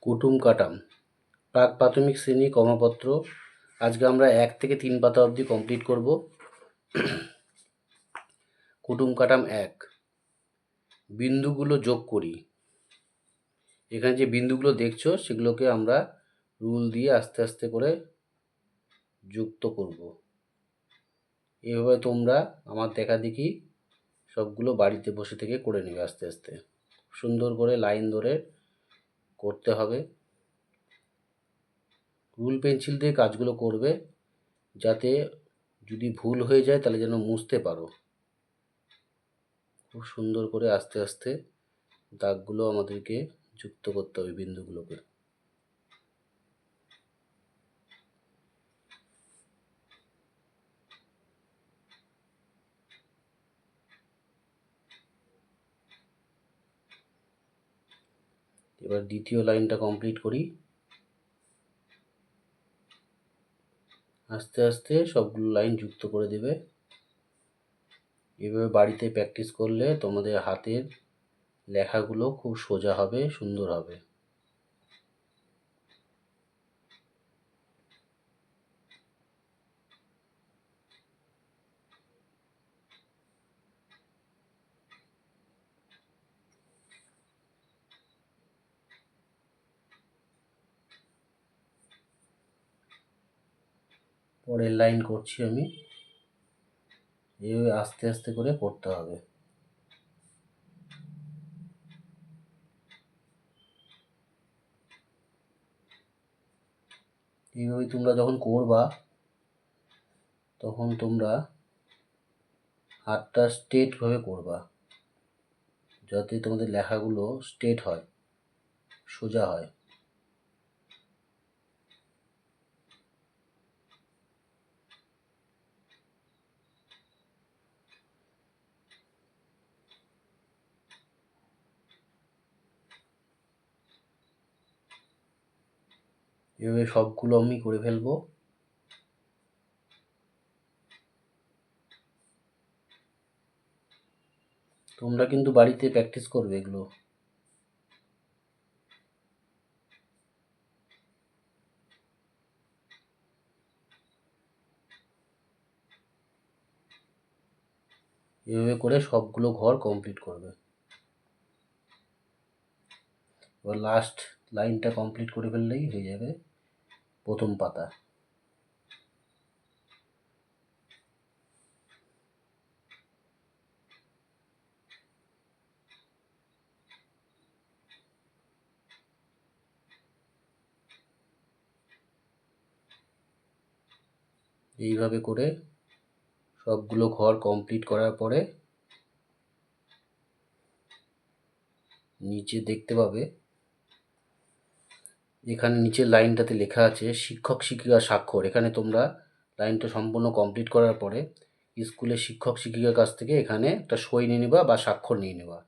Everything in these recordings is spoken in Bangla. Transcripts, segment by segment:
কুটুম কাটাম প্রাক প্রাথমিক শ্রেণী কর্মপত্র। আজকে আমরা 1 থেকে 3 পাতা অবধি কমপ্লিট করব। কুটুম কাটাম 1, বিন্দুগুলো যোগ করি। এখানে যে বিন্দুগুলো দেখছো সেগুলোকে আমরা রুল দিয়ে আস্তে আস্তে করে যুক্ত করব। এভাবে তোমরা আমার দেখা দেখি সবগুলো বাড়িতে বসে থেকে করে নেবে। আস্তে আস্তে সুন্দর করে লাইন ধরে করতে হবে। রুল পেন্সিল দিয়ে কাজগুলো করবে, যাতে যদি ভুল হয়ে যায় তাহলে যেন মুছতে পারো। খুব সুন্দর করে আস্তে আস্তে দাগগুলো আমাদেরকে যুক্ত করতে হবে বিন্দুগুলোকে। এবার দ্বিতীয় লাইনটা কমপ্লিট করি। আস্তে আস্তে সবগুলো লাইন যুক্ত করে দেবে। এভাবে বাড়িতে প্র্যাকটিস করলে তোমাদের হাতের লেখাগুলো খুব সোজা হবে, সুন্দর হবে। পরের লাইন করছি আমি। এইভাবে আস্তে আস্তে করে করতে হবে। এইভাবে তোমরা যখন করবা তখন তোমরা হাতটা স্ট্রেটভাবে করবা, যাতে তোমাদের লেখাগুলো স্ট্রেট হয়, সোজা হয়। এভাবে সবগুলো আমি করে ফেলবো। তোমরা কিন্তু বাড়িতে প্র্যাকটিস করবে এগুলো। এভাবে করে সবগুলো ঘর কমপ্লিট করবে। এবার লাস্ট লাইনটা কমপ্লিট করে ফেললেই হয়ে যাবে প্রথম পাতা। এইভাবে করে সবগুলো ঘর কমপ্লিট করার পরে নিচে দেখতে পাবে, এখানে নিচের লাইনটাতে লেখা আছে শিক্ষক শিক্ষিকা স্বাক্ষর। এখানে তোমরা লাইনটা সম্পূর্ণ কমপ্লিট করার পরে স্কুলের শিক্ষক শিক্ষিকার কাছ থেকে এখানে একটা সই নিয়ে নেবা বা স্বাক্ষর নিয়ে নেবা।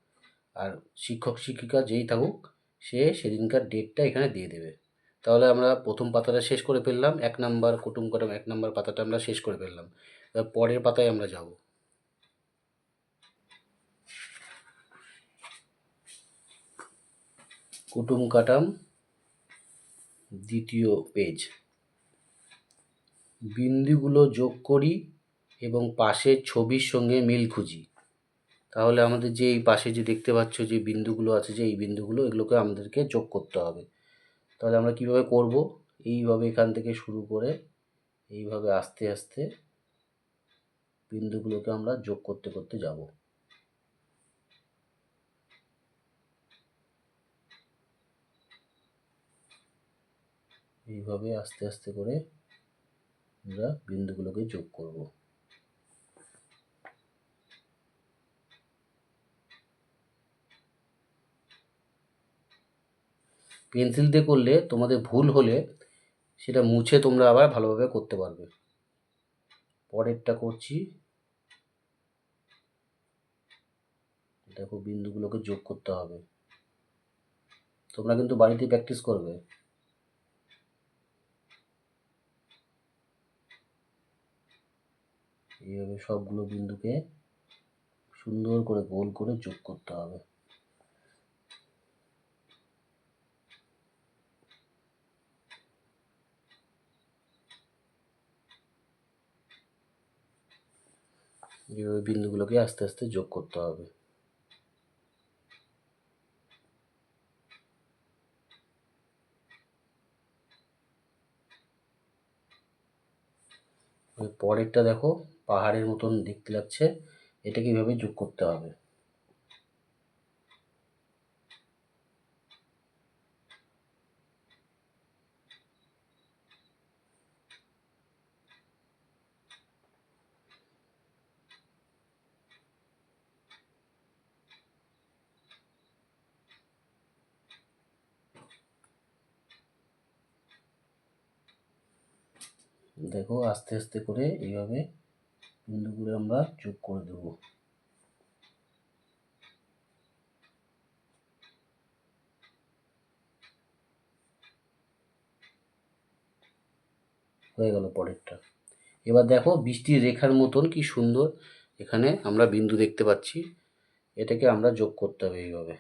আর শিক্ষক শিক্ষিকা যেই থাকুক সে সেদিনকার ডেটটা এখানে দিয়ে দেবে। তাহলে আমরা প্রথম পাতাটা শেষ করে ফেললাম। 1 নাম্বার কুটুম কাটাম 1 নাম্বার পাতাটা আমরা শেষ করে ফেললাম। এবার পরের পাতায় আমরা যাব। কুটুম কাটাম দ্বিতীয় পেজ। বিন্দুগুলো যোগ করি এবং পাশের ছবির সঙ্গে মিল খুঁজি। তাহলে আমাদের যে এই পাশে যে দেখতে পাচ্ছ যে বিন্দুগুলো আছে, যে এই বিন্দুগুলো, এগুলোকে আমাদেরকে যোগ করতে হবে। তাহলে আমরা কিভাবে করব? এইভাবে এখান থেকে শুরু করে এইভাবে আস্তে আস্তে বিন্দুগুলোকে আমরা যোগ করতে করতে যাব। এইভাবে আস্তে আস্তে করে আমরা বিন্দুগুলোকে যোগ করব। পেন্সিল দিয়ে করলে তোমাদের ভুল হলে সেটা মুছে তোমরা আবার ভালোভাবে করতে পারবে। পরেরটা করছি। দেখো বিন্দুগুলোকে যোগ করতে হবে। তোমরা কিন্তু বাড়িতে প্র্যাকটিস করবে। এইভাবে সবগুলো বিন্দুকে সুন্দর করে গোল করে যোগ করতে হবে। এইভাবে বিন্দুগুলোকে আস্তে আস্তে যোগ করতে হবে। পরেরটা দেখো পাহাড়ের মতন দেখতে লাগছে, এটাকে এইভাবে যোগ করতে হবে। দেখো আস্তে আস্তে করে এইভাবে বিন্দুগুলো আমরা যোগ করে দেবো। হয়ে গেল পরেরটা। এবার দেখো বৃষ্টির রেখার মতন কি সুন্দর এখানে আমরা বিন্দু দেখতে পাচ্ছি, এটাকে আমরা যোগ করতে হবে এইভাবে।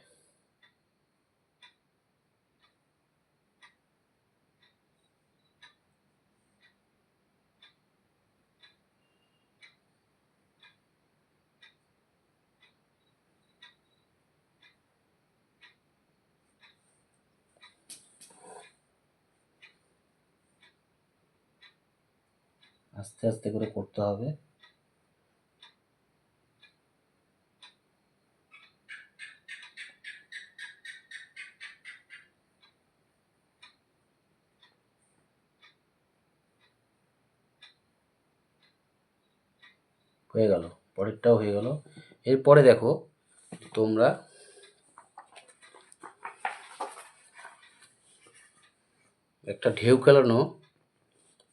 আস্তে আস্তে করে করতে হবে। হয়ে গেল, পরেরটাও হয়ে গেল। এরপরে দেখো তোমরা একটা ঢেউ খেলানো,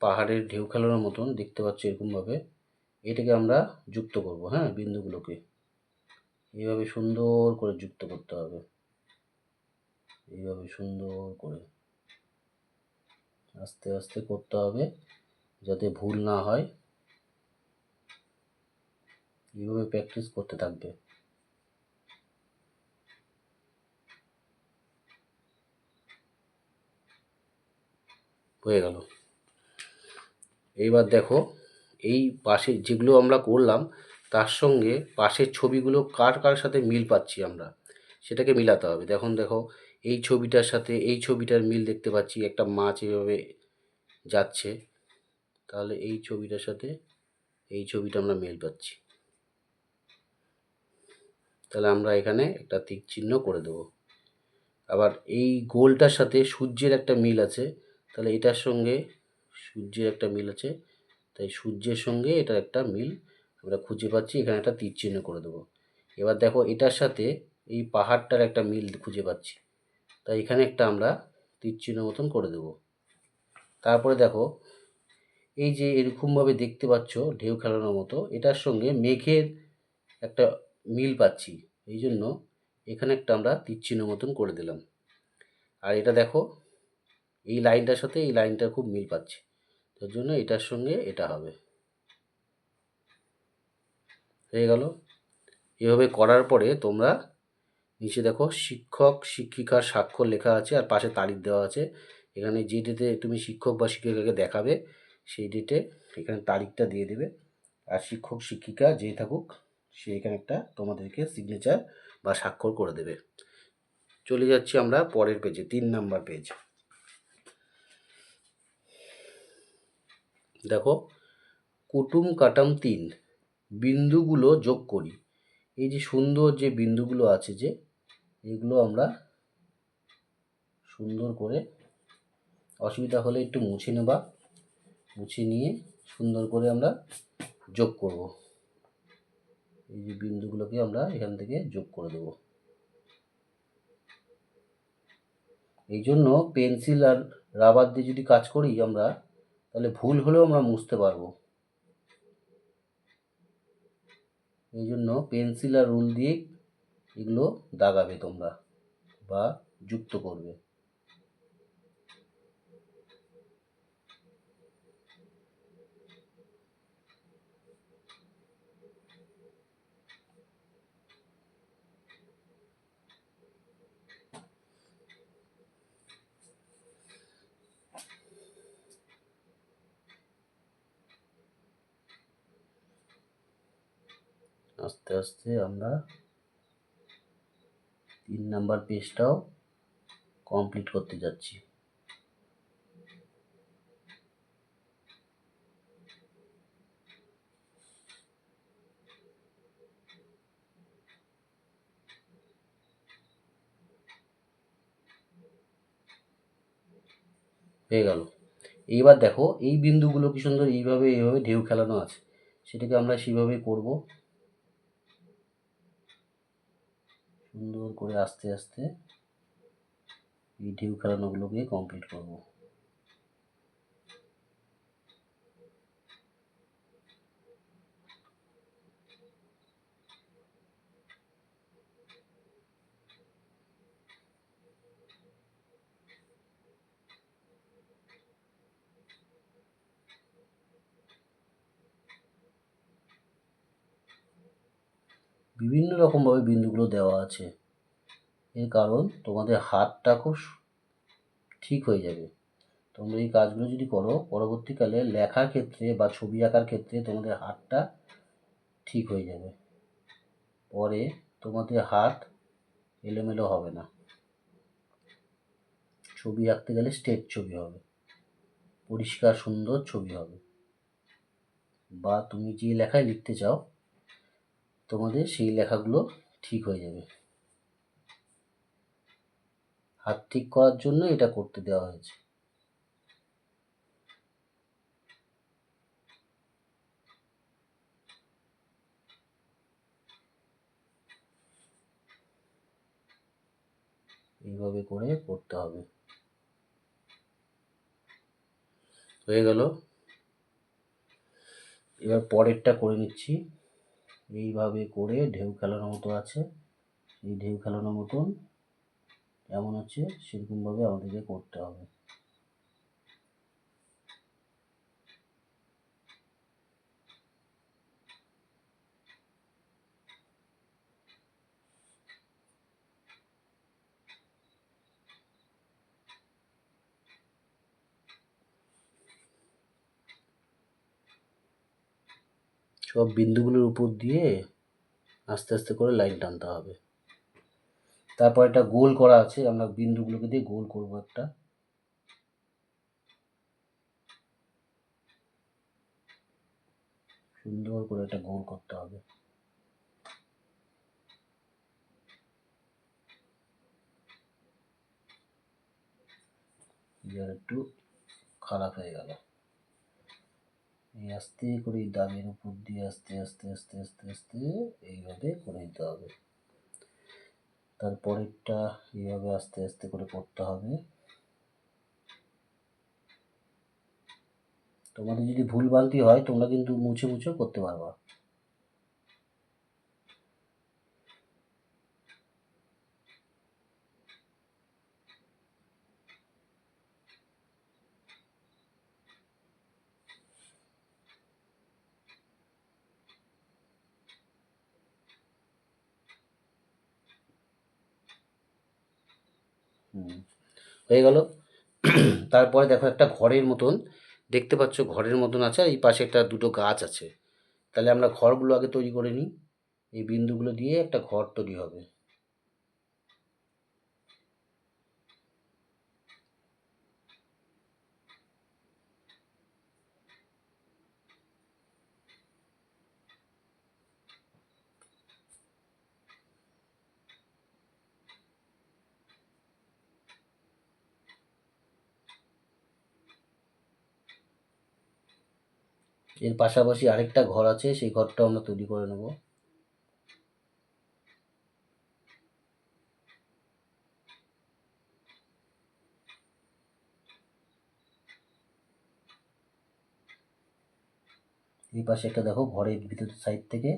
পাহাড়ের ঢেউ খেলানোর মতন দেখতে পাচ্ছ এরকমভাবে, এটাকে আমরা যুক্ত করব। হ্যাঁ, বিন্দুগুলোকে এইভাবে সুন্দর করে যুক্ত করতে হবে, এইভাবে সুন্দর করে আস্তে আস্তে করতে হবে যাতে ভুল না হয়। এইভাবে প্র্যাকটিস করতে থাকবে। হয়ে গেল। এইবার দেখো এই পাশে যেগুলো আমরা করলাম তার সঙ্গে পাশের ছবিগুলো কার কার সাথে মিল পাচ্ছি আমরা, সেটাকে মিলাতে হবে। দেখো এই ছবিটার সাথে এই ছবিটার মিল দেখতে পাচ্ছি, একটা মাছ এভাবে যাচ্ছে, তাহলে এই ছবিটার সাথে এই ছবিটা আমরা মিল পাচ্ছি, তাহলে আমরা এখানে একটা তীর চিহ্ন করে দেবো। আবার এই গোলটার সাথে সূর্যের একটা মিল আছে, তাহলে এটার সঙ্গে সূর্যের একটা মিল আছে, তাই সূর্যের সঙ্গে এটার একটা মিল আমরা খুঁজে পাচ্ছি, এখানে একটা তীর চিহ্ন করে দেবো। এবার দেখো এটার সাথে এই পাহাড়টার একটা মিল খুঁজে পাচ্ছি, তাই এখানে একটা আমরা তীর চিহ্ন মতন করে দেবো। তারপরে দেখো এই যে এরকমভাবে দেখতে পাচ্ছ ঢেউ খেলানোর মতো, এটার সঙ্গে মেঘের একটা মিল পাচ্ছি, এই জন্য এখানে একটা আমরা তীর চিহ্ন মতন করে দিলাম। আর এটা দেখো এই লাইনটার সাথে এই লাইনটার খুব মিল পাচ্ছে, তার জন্য এটার সঙ্গে এটা হবে। হয়ে গেল। এভাবে করার পরে তোমরা নিচে দেখো শিক্ষক শিক্ষিকার স্বাক্ষর লেখা আছে আর পাশে তারিখ দেওয়া আছে। এখানে যে ডেটে তুমি শিক্ষক বা শিক্ষিকাকে দেখাবে সেই ডেটে এখানে তারিখটা দিয়ে দেবে, আর শিক্ষক শিক্ষিকা যেই থাকুক সে এখানে একটা তোমাদেরকে সিগনেচার বা স্বাক্ষর করে দেবে। চলে যাচ্ছি আমরা পরের পেজে, 3 নাম্বার পেজ। দেখো কুটুম কাটাম 3, বিন্দুগুলো যোগ করি। এই যে সুন্দর যে বিন্দুগুলো আছে যে এগুলো আমরা সুন্দর করে, অসুবিধা হলে একটু মুছে নেবা, মুছে নিয়ে সুন্দর করে আমরা যোগ করব। এই যে বিন্দুগুলোকে আমরা এখান থেকে যোগ করে দেব। এই জন্য পেন্সিল আর রাবার দিয়ে যদি কাজ করি আমরা, তাহলে ভুল হলেও আমরা মুছতে পারবো। এই জন্য পেন্সিল আর রুল দিয়ে এগুলো দাগাবে তোমরা বা যুক্ত করবে। আস্তে আস্তে আমরা 3 নাম্বার পেজটাও কমপ্লিট করতে যাচ্ছি। হয়ে গেল। এইবার দেখো এই বিন্দুগুলো কি সুন্দর এইভাবে ঢেউ খেলানো আছে, সেটাকে আমরা সেইভাবেই করব। সুন্দর করে আস্তে আস্তে এই ঢেউ খেলানোগুলোকে কমপ্লিট করব। বিভিন্ন রকমভাবে বিন্দুগুলো দেওয়া আছে, এর কারণ তোমাদের হাতটা খুব ঠিক হয়ে যাবে। তোমরা এই কাজগুলো যদি করো, পরবর্তীকালে লেখার ক্ষেত্রে বা ছবি আঁকার ক্ষেত্রে তোমাদের হাতটা ঠিক হয়ে যাবে। পরে তোমাদের হাত এলোমেলো হবে না, ছবি আঁকতে গেলে স্ট্রেট ছবি হবে, পরিষ্কার সুন্দর ছবি হবে। বা তুমি যে লেখায় লিখতে চাও তোমাদের সেই লেখাগুলো ঠিক হয়ে যাবে। হাত ঠিক করার জন্য এটা করতে দেওয়া হয়েছে। এইভাবে করে করতে হবে। হয়ে গেল। এবার পরেরটা করে নিচ্ছি। এইভাবে করে ঢেউ খেলানোর মতো আছে, এই ঢেউ খেলানোর মতন এমন হচ্ছে সেরকমভাবে আমাদেরকে করতে হবে। সব বিন্দুগুলোর উপর দিয়ে আস্তে আস্তে করে লাইন টানতে হবে। তারপর একটা গোল করা আছে, আমরা বিন্দুগুলোকে দিয়ে গোল করব একটা। সুন্দর করে একটা গোল করতে হবে। একটু খারাপ হয়ে গেল। এই আস্তে করে এই দাগের উপর দিয়ে আস্তে আস্তে আস্তে আস্তে আস্তে এইভাবে করে নিতে হবে। তারপরেরটা এইভাবে আস্তে আস্তে করে করতে হবে। তোমাদের যদি ভুলভ্রান্তি হয় তোমরা কিন্তু মুছে মুছেও করতে পারবা। হয়ে গেল। তারপরে দেখো একটা ঘরের মতন দেখতে পাচ্ছ, ঘরের মতন আছে, আর এই পাশে একটা দুটো গাছ আছে। তাহলে আমরা ঘরগুলো আগে তৈরি করে নিই। এই বিন্দুগুলো দিয়ে একটা ঘর তৈরি হবে। এর পাশাপাশি আরেকটা ঘর আছে, সেই ঘরটা আমরা তৈরি করে নেব। এই পাশে একটা দেখো ঘরের ভিতর সাইড থেকে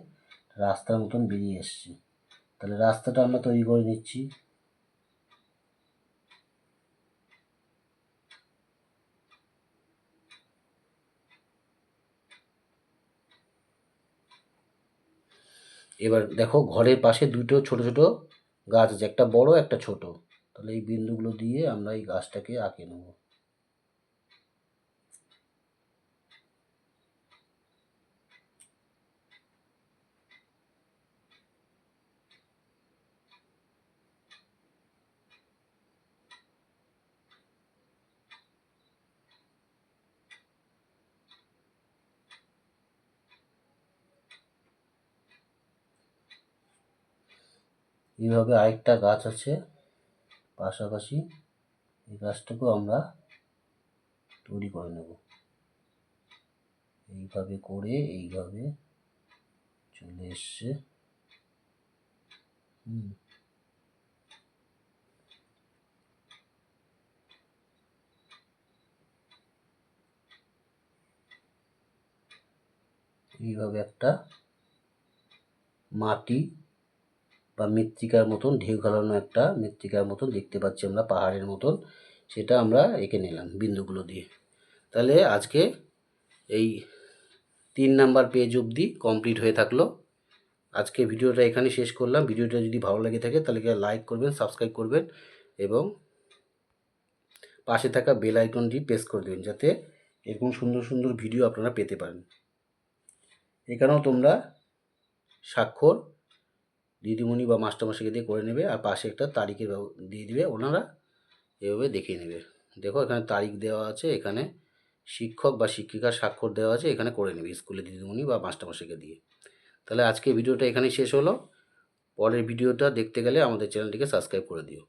রাস্তার মতন বেরিয়ে এসছে, তাহলে রাস্তাটা আমরা তৈরি করে নিচ্ছি। এবার দেখো ঘরের পাশে দুটো ছোট ছোট গাছ আছে, একটা বড় একটা ছোট। তাহলে এই বিন্দুগুলো দিয়ে আমরা এই গাছটাকে আঁকে নেব। এইভাবে আরেকটা গাছ আছে পাশাপাশি, এই গাছটাকেও আমরা তৈরি করে নেব। এইভাবে করে এইভাবে চলে এসছে। এইভাবে একটা মাটি বা মৃত্তিকার মতন, ঢেউ খেলানো একটা মৃত্তিকার মতন দেখতে পাচ্ছি আমরা, পাহাড়ের মতন, সেটা আমরা এঁকে নিলাম বিন্দুগুলো দিয়ে। তাহলে আজকে এই 3 নাম্বার পেজ অবধি কমপ্লিট হয়ে থাকলো। আজকে ভিডিওটা এখানে শেষ করলাম। ভিডিওটা যদি ভালো লেগে থাকে তাহলে লাইক করবেন, সাবস্ক্রাইব করবেন এবং পাশে থাকা বেল আইকনটি প্রেস করে দেবেন, যাতে এরকম সুন্দর সুন্দর ভিডিও আপনারা পেতে পারেন। এখানেও তোমরা স্বাক্ষর দিদিমণি বা মাস্টারমশাইকে দিয়ে করে নেবে, আর পাশে একটা তারিখের দিয়ে দিবে, ওনারা এভাবে দেখিয়ে নেবে। দেখো এখানে তারিখ দেওয়া আছে, এখানে শিক্ষক বা শিক্ষিকার স্বাক্ষর দেওয়া আছে, এখানে করে নেবে স্কুলে দিদিমণি বা মাস্টারমশাইকে দিয়ে। তাহলে আজকে ভিডিওটা এখানেই শেষ হলো। পরের ভিডিওটা দেখতে গেলে আমাদের চ্যানেলটিকে সাবস্ক্রাইব করে দিও।